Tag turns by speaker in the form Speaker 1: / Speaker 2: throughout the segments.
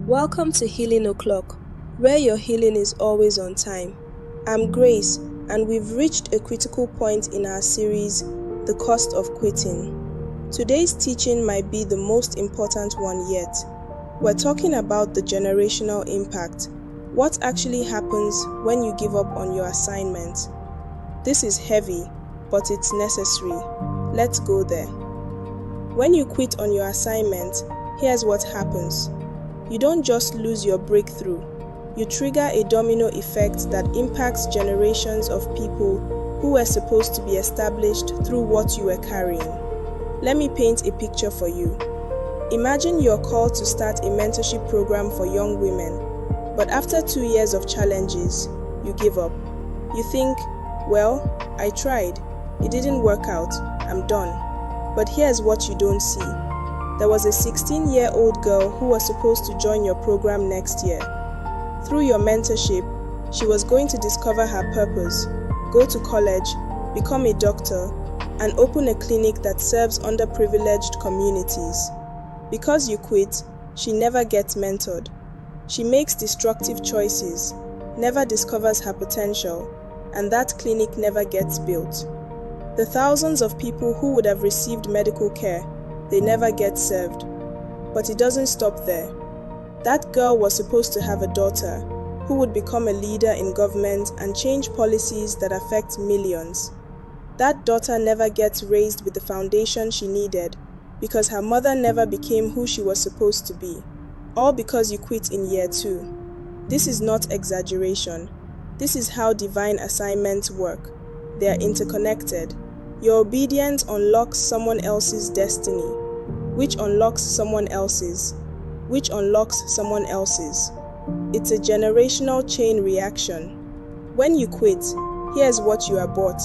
Speaker 1: Welcome to Healing O'Clock, where your healing is always on time. I'm Grace, and we've reached a critical point in our series, The Cost of Quitting. Today's teaching might be the most important one yet. We're talking about the generational impact. What actually happens when you give up on your assignment? This is heavy, but it's necessary. Let's go there. When you quit on your assignment, here's what happens. You don't just lose your breakthrough. You trigger a domino effect that impacts generations of people who were supposed to be established through what you were carrying. Let me paint a picture for you. Imagine you're called to start a mentorship program for young women, but after 2 years of challenges, you give up. You think, well, I tried. It didn't work out. I'm done. But here's what you don't see. There was a 16-year-old girl who was supposed to join your program next year. Through your mentorship, she was going to discover her purpose, go to college, become a doctor, and open a clinic that serves underprivileged communities. Because you quit, she never gets mentored. She makes destructive choices, never discovers her potential, and that clinic never gets built. The thousands of people who would have received medical care, they never get served. But it doesn't stop there. That girl was supposed to have a daughter who would become a leader in government and change policies that affect millions. That daughter never gets raised with the foundation she needed because her mother never became who she was supposed to be. All because you quit in year 2. This is not exaggeration. This is how divine assignments work. They are interconnected. Your obedience unlocks someone else's destiny, which unlocks someone else's, which unlocks someone else's. It's a generational chain reaction. When you quit, here's what you abort.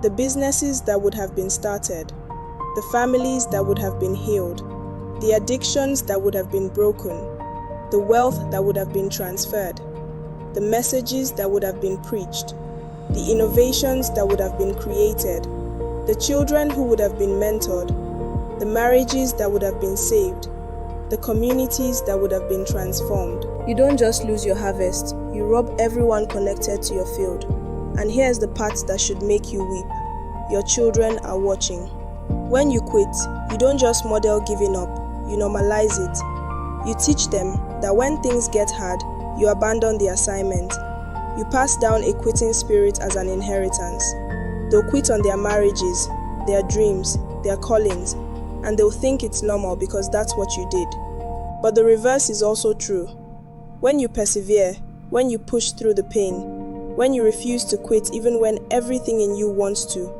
Speaker 1: The businesses that would have been started, the families that would have been healed, the addictions that would have been broken, the wealth that would have been transferred, the messages that would have been preached, the innovations that would have been created, the children who would have been mentored, the marriages that would have been saved, the communities that would have been transformed. You don't just lose your harvest, you rob everyone connected to your field. And here's the part that should make you weep. Your children are watching. When you quit, you don't just model giving up, you normalize it. You teach them that when things get hard, you abandon the assignment. You pass down a quitting spirit as an inheritance. They'll quit on their marriages, their dreams, their callings, and they'll think it's normal because that's what you did. But the reverse is also true. When you persevere, when you push through the pain, when you refuse to quit even when everything in you wants to,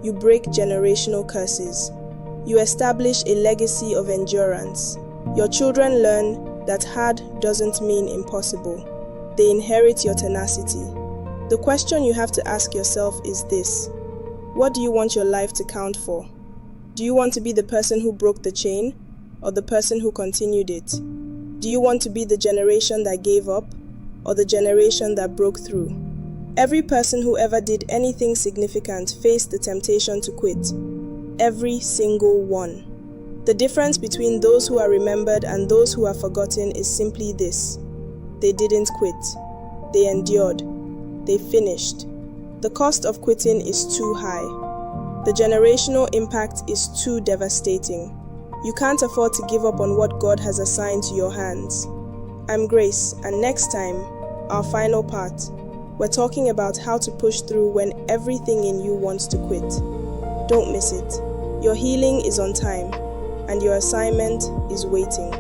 Speaker 1: you break generational curses. You establish a legacy of endurance. Your children learn that hard doesn't mean impossible. They inherit your tenacity. The question you have to ask yourself is this: what do you want your life to count for? Do you want to be the person who broke the chain, or the person who continued it? Do you want to be the generation that gave up, or the generation that broke through? Every person who ever did anything significant faced the temptation to quit. Every single one. The difference between those who are remembered and those who are forgotten is simply this: they didn't quit. They endured. They finished. The cost of quitting is too high. The generational impact is too devastating. You can't afford to give up on what God has assigned to your hands. I'm Grace, and next time, our final part, we're talking about how to push through when everything in you wants to quit. Don't miss it. Your healing is on time, and your assignment is waiting.